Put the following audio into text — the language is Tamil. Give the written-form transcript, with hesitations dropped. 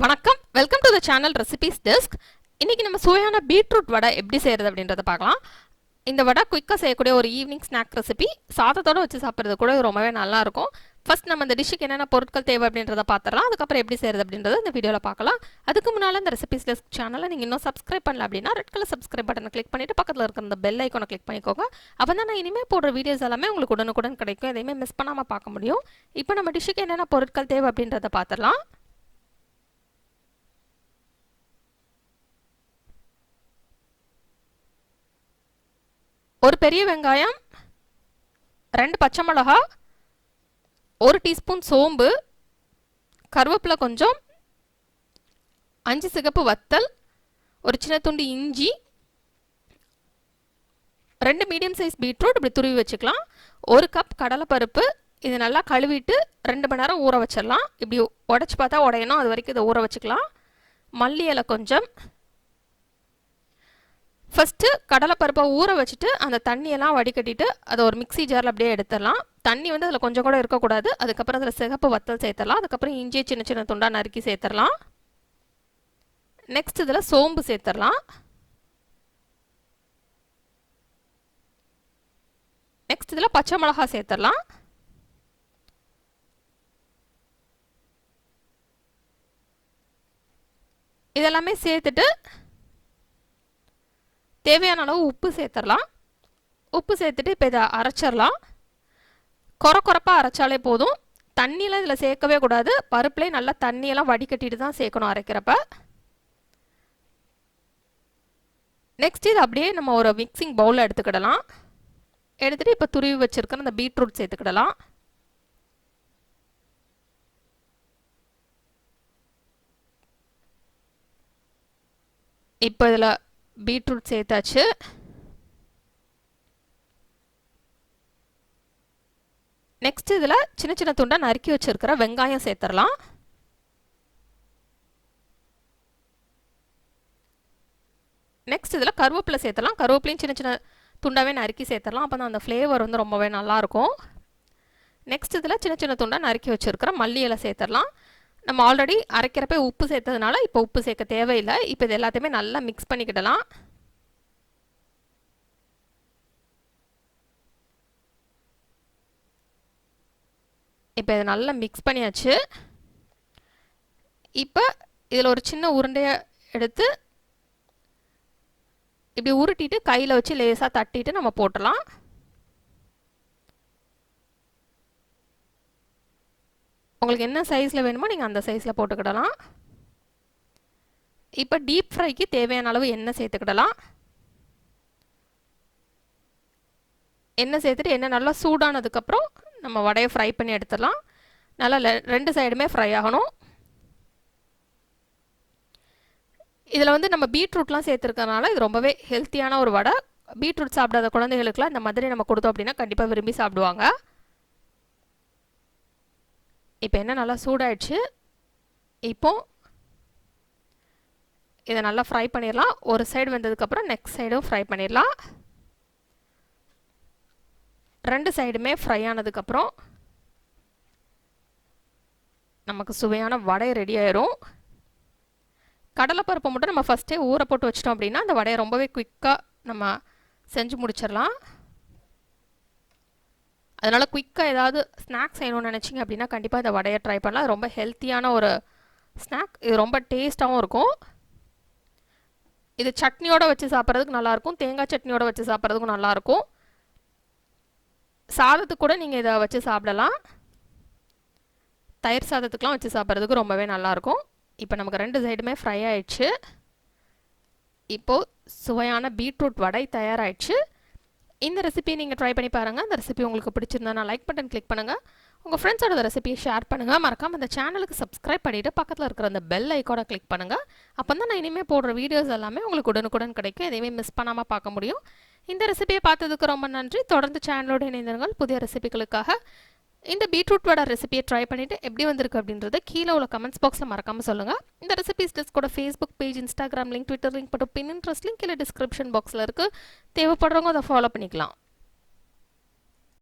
வணக்கம், welcome to the channel recipes desk. இன்றைக்கி நம்ம சுவையான பீட்ரூட் வடை எப்படி செய்கிறது அப்படின்றத பார்க்கலாம். இந்த வடை குயிக்காக செய்யக்கூடிய ஒரு ஈவினிங் ஸ்நாக் ரெசிபி. சாதத்தோடு வச்சு சாப்பிட்றது கூட ரொம்பவே நல்லாயிருக்கும். ஃபர்ஸ்ட் நம்ம இந்த டிஷ்ஷுக்கு என்னென்ன பொருட்கள் தேவை அப்படின்றத பார்த்துடலாம். அதுக்கப்புறம் எப்படி செய்கிறது அப்படின்றத இந்த வீடியோவில் பார்க்கலாம். அதுக்கு முன்னால் இந்த ரெசிபீஸ் டெஸ்க் சேனலை நீங்கள் இன்னும் சப்ஸ்கிரைப் பண்ணல அப்படின்னா ரெட் கலர் சப்ஸ்கிரைப் பட்டனை கிளிக் பண்ணிவிட்டு பக்கத்தில் இருக்கிற அந்த பெல் ஐக்கானை கிளிக் பண்ணிக்கோங்க. அப்போ தான் நான் இனிமேல் போடுற வீடியோஸ் எல்லாமே உங்களுக்கு உடனுக்குடன் கிடைக்கும். எதையுமே மிஸ் பண்ணாமல் பார்க்க முடியும். இப்போ நம்ம டிஷ்ஷுக்கு என்னென்ன பொருட்கள் தேவை அப்படின்றத பார்த்துடலாம். ஒரு பெரிய வெங்காயம், 2 பச்சை மிளகா, 1 டீஸ்பூன் சோம்பு, கருவேப்பிலை கொஞ்சம், 5 சிகப்பு வத்தல், ஒரு சின்ன துண்டு இஞ்சி, 2 மீடியம் சைஸ் பீட்ரூட் இப்படி துருவி வச்சுக்கலாம். 1 கப் கடலைப்பருப்பு. இது நல்லா கழுவிட்டு 2 மணி நேரம் ஊற வச்சிடலாம். இப்படி உடச்சி பார்த்தா உடையணும், அது வரைக்கும் இதை ஊற வச்சுக்கலாம். மல்லி இலை கொஞ்சம். ஃபஸ்ட்டு கடலைப்பருப்பை ஊற வச்சுட்டு அந்த தண்ணியெல்லாம் வடிகட்டிட்டு அதை ஒரு மிக்ஸி ஜாரில் அப்படியே எடுத்துடலாம். தண்ணி வந்து அதில் கொஞ்சம் கூட இருக்கக்கூடாது. அதுக்கப்புறம் அதில் சிகப்பு வத்தல் சேர்த்துடலாம். அதுக்கப்புறம் இஞ்சி சின்ன சின்ன துண்டாக நறுக்கி சேர்த்துடலாம். நெக்ஸ்ட் இதில் சோம்பு சேர்த்துடலாம். நெக்ஸ்ட் இதில் பச்சை மிளகா சேர்த்துடலாம். இதெல்லாமே சேர்த்துட்டு தேவையான அளவு உப்பு சேர்த்துடலாம். உப்பு சேர்த்துட்டு இப்போ இதை அரைச்சிடலாம். குறப்பாக அரைச்சாலே போதும். தண்ணியெலாம் இதில் சேர்க்கவே கூடாது. பருப்புலேயே நல்லா தண்ணியெல்லாம் வடிகட்டிட்டு தான் சேர்க்கணும் அரைக்கிறப்ப. நெக்ஸ்ட் இது அப்படியே நம்ம ஒரு மிக்சிங் பவுலில் எடுத்துக்கிடலாம். எடுத்துகிட்டு இப்போ துருவி வச்சுருக்கிற அந்த பீட்ரூட் சேர்த்துக்கிடலாம். இப்போ இதில் பீட்ரூட் சேர்த்தாச்சு. நெக்ஸ்ட் இதில் சின்ன சின்ன துண்டாக நறுக்கி வச்சுருக்கிற வெங்காயம் சேர்த்துடலாம். நெக்ஸ்ட் இதில் கருவேப்பிலை சேர்த்துடலாம். கருவேப்பிலையும் சின்ன சின்ன துண்டாகவே நறுக்கி சேர்த்துடலாம். அப்போ தான் அந்த ஃப்ளேவர் வந்து ரொம்பவே நல்லாயிருக்கும். நெக்ஸ்ட் இதில் சின்ன சின்ன துண்டாக நறுக்கி வச்சுருக்கிற மல்லி இலை சேர்த்துடலாம். நம்ம ஆல்ரெடி அரைக்கிறப்ப உப்பு சேர்த்ததுனால இப்போ உப்பு சேர்க்க தேவையில்லை. இப்போ இது எல்லாத்தையுமே நல்லா மிக்ஸ் பண்ணிக்கிடலாம். இப்போ இதை நல்லா மிக்ஸ் பண்ணியாச்சு. இப்போ இதில் ஒரு சின்ன உருண்டையை எடுத்து இப்படி உருட்டிட்டு கையில் வச்சு லேசாக தட்டிட்டு நம்ம போட்டலாம். உங்களுக்கு என்ன சைஸில் வேணுமோ நீங்கள் அந்த சைஸில் போட்டுக்கிடலாம். இப்போ டீப் ஃப்ரைக்கு தேவையான அளவு எண்ணெய் சேர்த்துக்கிடலாம். எண்ணெய் சேர்த்துட்டு எண்ணெய் நல்லா சூடானதுக்கப்புறம் நம்ம வடையை ஃப்ரை பண்ணி எடுத்துடலாம். நல்லா 2 சைடுமே ஃப்ரை ஆகணும். இதில் வந்து நம்ம பீட்ரூட்லாம் சேர்த்துருக்கறனால இது ரொம்பவே ஹெல்த்தியான ஒரு வடை. பீட்ரூட் சாப்பிடாத குழந்தைகளுக்குலாம் இந்த மாதிரி நம்ம கொடுத்தோம் அப்படின்னா கண்டிப்பாக விரும்பி சாப்பிடுவாங்க. இப்போ என்ன நல்லா சூடாயிடுச்சு. இப்போ இதை நல்லா ஃப்ரை பண்ணிடலாம். ஒரு சைடு வந்ததுக்கப்புறம் நெக்ஸ்ட் சைடும் ஃப்ரை பண்ணிடலாம். 2 சைடுமே ஃப்ரை ஆனதுக்கப்புறம் நமக்கு சுவையான வடை ரெடி ஆயிரும். கடலைப்பருப்பை மட்டும் நம்ம ஃபஸ்ட்டே ஊற போட்டு வச்சிட்டோம் அப்படின்னா அந்த வடையை ரொம்பவே குயிக்காக நம்ம செஞ்சு முடிச்சிடலாம். அதனால் குயிக்காக ஏதாவது ஸ்நாக்ஸ் செய்யணும்னு நினச்சிங்க அப்படின்னா கண்டிப்பாக இந்த வடையை ட்ரை பண்ணலாம். ரொம்ப ஹெல்த்தியான ஒரு ஸ்நாக். இது ரொம்ப டேஸ்ட்டாகவும் இருக்கும். இது சட்னியோடு வச்சு சாப்பிட்றதுக்கு நல்லாயிருக்கும். தேங்காய் சட்னியோடு வச்சு சாப்பிட்றதுக்கும் நல்லாயிருக்கும். சாதத்துக்கு கூட நீங்கள் இதை வச்சு சாப்பிடலாம். தயிர் சாதத்துக்கெலாம் வச்சு சாப்பிட்றதுக்கு ரொம்பவே நல்லாயிருக்கும். இப்போ நமக்கு 2 சைடுமே ஃப்ரை ஆயிடுச்சு. இப்போது சுவையான பீட்ரூட் வடை தயாராகிடுச்சு. இந்த ரெசிபி நீங்கள் ட்ரை பண்ணி பாருங்கள். அந்த ரெசிபி உங்களுக்கு பிடிச்சிருந்தா நான் லைக் பட்டன் கிளிக் பண்ணுங்கள். உங்கள் ஃப்ரெண்ட்ஸோட அந்த ரெசிபியை ஷேர் பண்ணுங்கள். மறக்காமல் அந்த சேனலுக்கு சப்ஸ்கிரைப் பண்ணிவிட்டு பக்கத்தில் இருக்கிற அந்த பெல் ஐக்கானை கிளிக் பண்ணுங்கள். அப்போ தான் நான் இனிமேல் போடுற வீடியோஸ் எல்லாமே உங்களுக்கு உடனுக்குடன் கிடைக்கும். எதையுமே மிஸ் பண்ணாமல் பார்க்க முடியும். இந்த ரெசிபியை பார்த்ததுக்கு ரொம்ப நன்றி. தொடர்ந்து சேனலோடு இணைந்திருங்கள் புதிய ரெசிபிகளுக்காக. இந்த பீட்ரூட் வடை ரெசிபியை ட்ரை பண்ணிவிட்டு எப்படி வந்திருக்கு அப்படின்றத கீழே உள்ள கமெண்ட்ஸ் பாக்ஸில் மறக்காமல் சொல்லுங்கள். இந்த ரெசிபிஸ் டெஸ்கோட Facebook page, Instagram link, Twitter link மற்றும் பின்இன்ட்ரெஸ்ட் லிங்க் இல்லை டிஸ்கிரிப்ஷன் பாக்ஸில் இருக்குது. தேவைப்படுறவங்க அதை ஃபாலோ பண்ணிக்கலாம்.